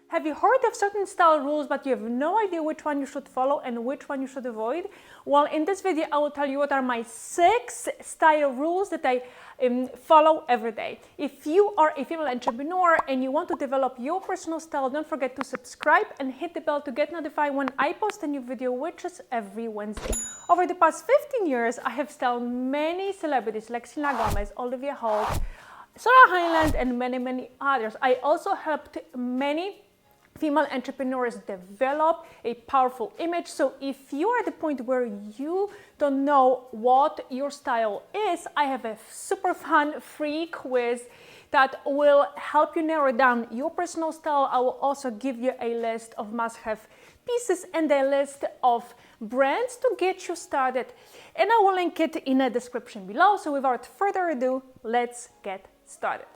Have you heard of certain style rules, but you have no idea which one you should follow and which one you should avoid? Well, in this video, I will tell you what are my 6 style rules that I follow every day. If you are a female entrepreneur and you want to develop your personal style, don't forget to subscribe and hit the bell to get notified when I post a new video, which is every Wednesday. Over the past 15 years, I have styled many celebrities like Selena Gomez, Olivia Holt, Sarah Hyland, and many others. I also helped many female entrepreneurs develop a powerful image. So if you are at the point where you don't know what your style is, I have a super fun free quiz that will help you narrow down your personal style. I will also give you a list of must-have pieces and a list of brands to get you started. And I will link it in the description below. So without further ado, let's get started.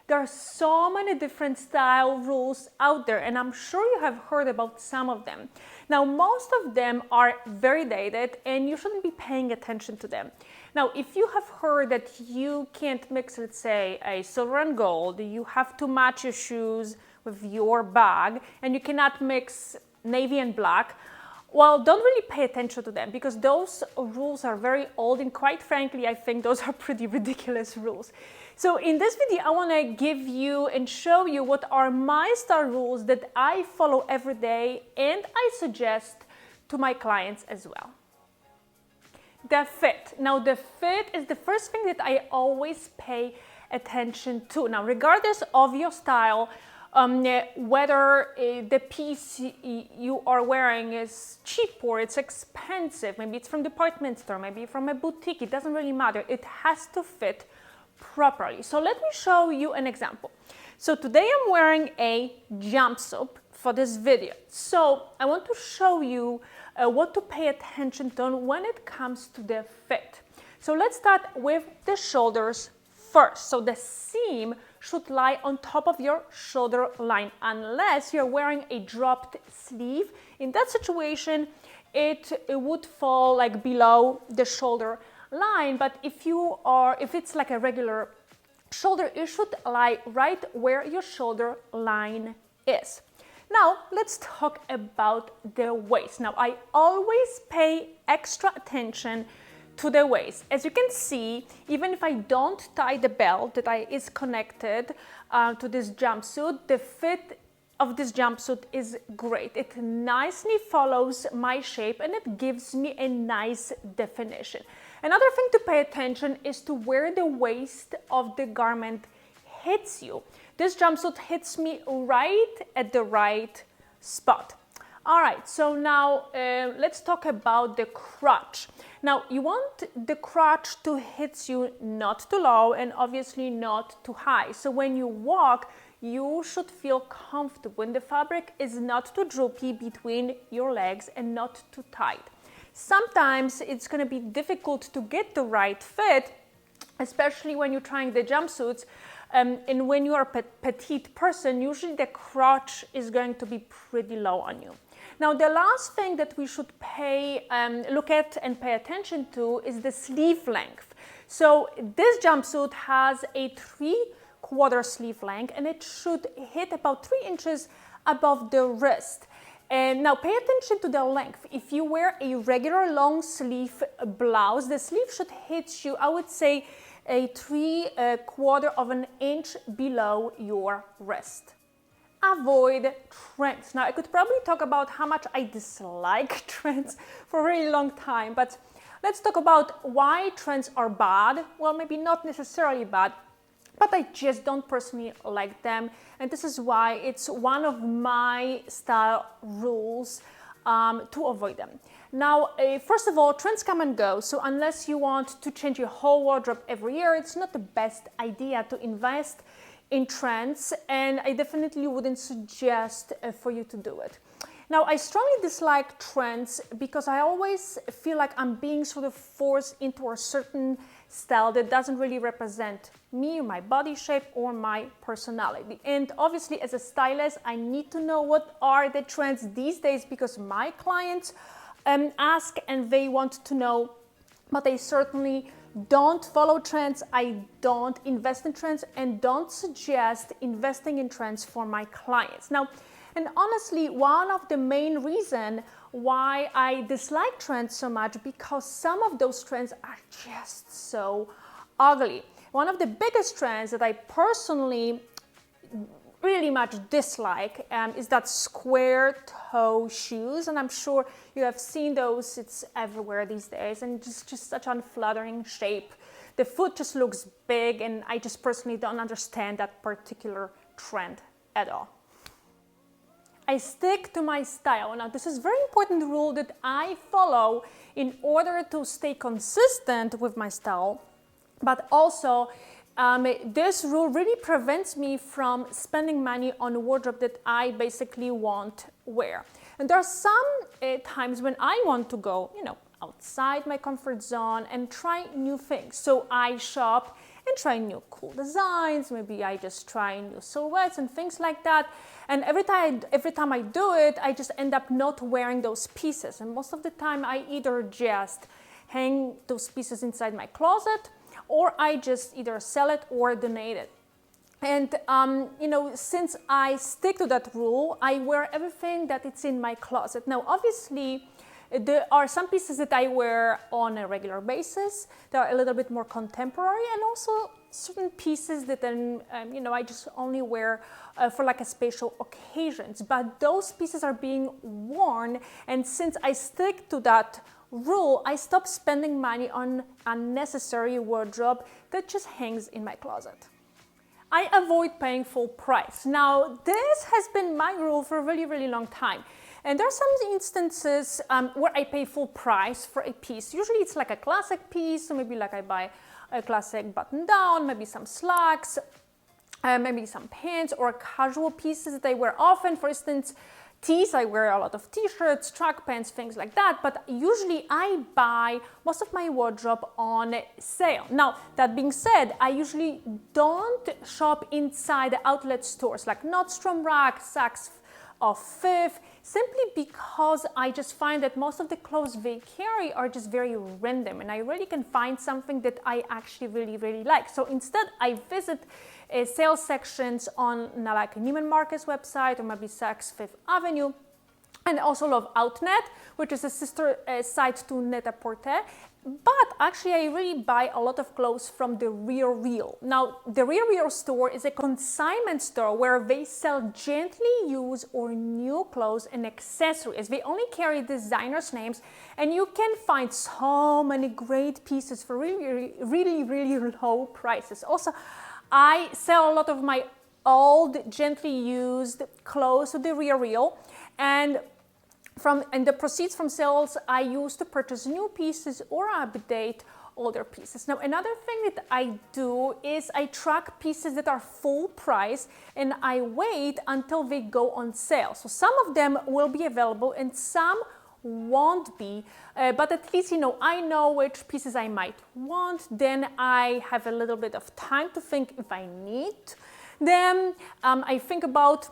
There are so many different style rules out there, and I'm sure you have heard about some of them. Now, most of them are very dated, and you shouldn't be paying attention to them. Now, if you have heard that you can't mix, let's say, a silver and gold, you have to match your shoes with your bag, and you cannot mix navy and black, well, don't really pay attention to them because those rules are very old, and quite frankly, I think those are pretty ridiculous rules. So in this video, I want to give you and show you what are my style rules that I follow every day and I suggest to my clients as well. The fit. Now, the fit is the first thing that I always pay attention to. Now, regardless of your style, whether the piece you are wearing is cheap or it's expensive, maybe it's from a department store, maybe from a boutique, it doesn't really matter. It has to fit properly. So let me show you an example. So today I'm wearing a jumpsuit for this video. So I want to show you what to pay attention to when it comes to the fit. So let's start with the shoulders first. So the seam should lie on top of your shoulder line unless you're wearing a dropped sleeve. In that situation, it would fall like below the shoulder line, but if it's like a regular shoulder, it should lie right where your shoulder line is. Now, let's talk about the waist. Now, I always pay extra attention to the waist. As you can see, even if I don't tie the belt that is connected to this jumpsuit, the fit of this jumpsuit is great. It nicely follows my shape and it gives me a nice definition. Another thing to pay attention is to where the waist of the garment hits you. This jumpsuit hits me right at the right spot. All right, so now let's talk about the crotch. Now, you want the crotch to hit you not too low and obviously not too high. So when you walk, you should feel comfortable and the fabric is not too droopy between your legs and not too tight. Sometimes it's going to be difficult to get the right fit, especially when you're trying the jumpsuits. And when you are a petite person, usually the crotch is going to be pretty low on you. Now, the last thing that we should look at and pay attention to is the sleeve length. So this jumpsuit has a 3/4 sleeve length and it should hit about 3 inches above the wrist. And now pay attention to the length. If you wear a regular long sleeve blouse, the sleeve should hit you, I would say, a 3/4 of an inch below your wrist. Avoid trends. Now, I could probably talk about how much I dislike trends for a really long time, but let's talk about why trends are bad. Well, maybe not necessarily bad, but I just don't personally like them. And this is why it's one of my style rules to avoid them. Now, first of all, trends come and go. So unless you want to change your whole wardrobe every year, it's not the best idea to invest in trends. And I definitely wouldn't suggest for you to do it. Now, I strongly dislike trends because I always feel like I'm being sort of forced into a certain style that doesn't really represent me, my body shape, or my personality. And obviously, as a stylist, I need to know what are the trends these days because my clients ask and they want to know, but I certainly don't follow trends, I don't invest in trends, and don't suggest investing in trends for my clients. Now, and honestly, one of the main reasons why I dislike trends so much, because some of those trends are just so ugly. One of the biggest trends that I personally really much dislike is that square toe shoes, and I'm sure you have seen those. It's everywhere these days, and just such unflattering shape. The foot just looks big, and I just personally don't understand that particular trend at all. I stick to my style. Now, this is a very important rule that I follow in order to stay consistent with my style, but also this rule really prevents me from spending money on a wardrobe that I basically won't wear. And there are some times when I want to go, outside my comfort zone and try new things. So I shop and try new cool designs. Maybe I just try new silhouettes and things like that. And every time I do it, I just end up not wearing those pieces. And most of the time, I either just hang those pieces inside my closet, or I just either sell it or donate it. And, since I stick to that rule, I wear everything that it's in my closet. Now, obviously, there are some pieces that I wear on a regular basis that are a little bit more contemporary, and also certain pieces that then, I just only wear for like a special occasions. But those pieces are being worn, and since I stick to that rule, I stop spending money on unnecessary wardrobe that just hangs in my closet. I avoid paying full price. Now, this has been my rule for a really, really long time. And there are some instances where I pay full price for a piece. Usually it's like a classic piece, so maybe like I buy a classic button down, maybe some slacks, maybe some pants, or casual pieces that I wear often. For instance, tees, I wear a lot of t-shirts, track pants, things like that, but usually I buy most of my wardrobe on sale. Now, that being said, I usually don't shop inside the outlet stores like Nordstrom Rack, Saks or Fifth, simply because I just find that most of the clothes they carry are just very random, and I really can find something that I actually really, really like. So instead, I visit sales sections on like Neiman Marcus website, or maybe Saks Fifth Avenue, and also love Outnet, which is a sister site to Net-a-Porter. But actually, I really buy a lot of clothes from the Real Real. Now, the Real Real store is a consignment store where they sell gently used or new clothes and accessories. They only carry designers' names, and you can find so many great pieces for really, really, really low prices. Also, I sell a lot of my old, gently used clothes to the Real Real, and the proceeds from sales I use to purchase new pieces or update older pieces. Now, another thing that I do is I track pieces that are full price, and I wait until they go on sale. So some of them will be available and some won't be, but at least I know which pieces I might want. Then I have a little bit of time to think if I need them. I think about,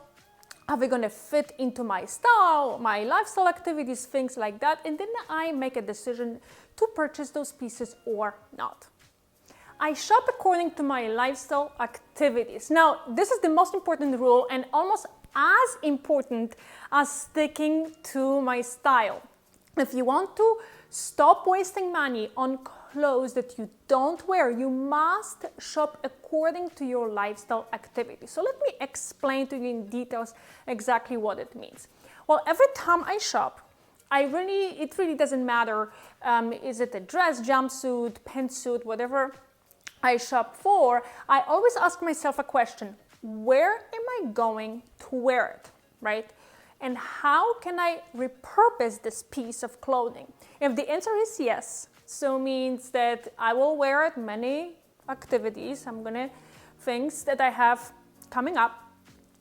are they going to fit into my style, my lifestyle activities, things like that, and then I make a decision to purchase those pieces or not. I shop according to my lifestyle activities. Now, this is the most important rule, and almost as important as sticking to my style. If you want to stop wasting money on clothes that you don't wear, you must shop according to your lifestyle activity. So let me explain to you in details exactly what it means. Well, every time I shop, it really doesn't matter, is it a dress, jumpsuit, pantsuit, whatever I shop for, I always ask myself a question: where am I going to wear it, right? And how can I repurpose this piece of clothing? If the answer is yes, so means that I will wear it many activities, things that I have coming up,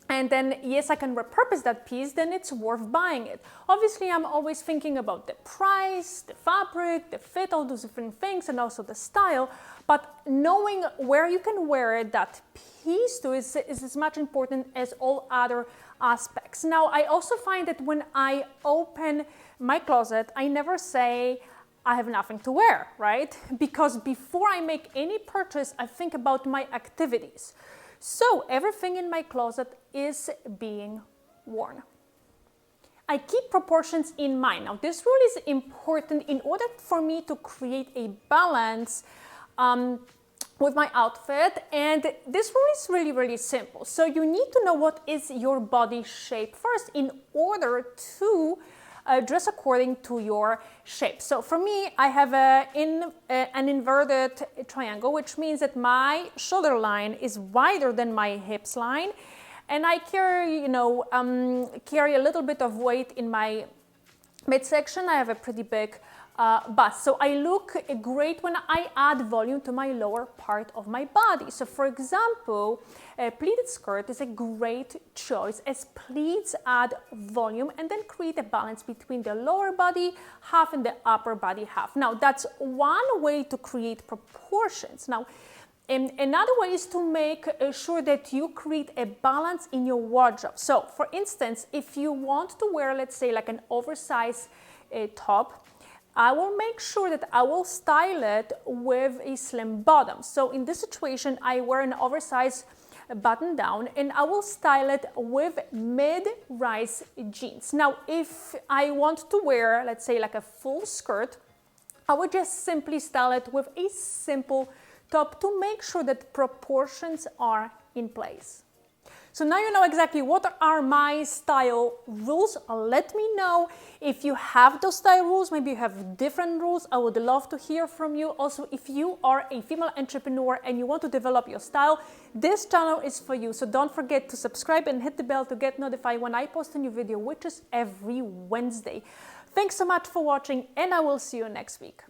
and then yes, I can repurpose that piece, then it's worth buying it. Obviously, I'm always thinking about the price, the fabric, the fit, all those different things, and also the style, but knowing where you can wear it, that piece too, is as much important as all other aspects. Now, I also find that when I open my closet, I never say, I have nothing to wear, right? Because before I make any purchase, I think about my activities. So everything in my closet is being worn. I keep proportions in mind. Now, this rule is important in order for me to create a balance with my outfit. And this rule is really, really simple. So you need to know what is your body shape first in order to dress according to your shape. So for me, I have an inverted triangle, which means that my shoulder line is wider than my hips line. And I carry, carry a little bit of weight in my midsection. I have a pretty big bust. So I look great when I add volume to my lower part of my body. So for example, a pleated skirt is a great choice as pleats add volume and then create a balance between the lower body half and the upper body half. Now that's one way to create proportions. Now, another way is to make sure that you create a balance in your wardrobe. So, for instance, if you want to wear, let's say, like an oversized top, I will make sure that I will style it with a slim bottom. So, in this situation, I wear an oversized button down and I will style it with mid-rise jeans. Now, if I want to wear, let's say, like a full skirt, I would just simply style it with a simple top to make sure that proportions are in place. So now you know exactly what are my style rules. Let me know if you have those style rules. Maybe you have different rules. I would love to hear from you. Also, if you are a female entrepreneur and you want to develop your style, this channel is for you. So don't forget to subscribe and hit the bell to get notified when I post a new video, which is every Wednesday. Thanks so much for watching, and I will see you next week.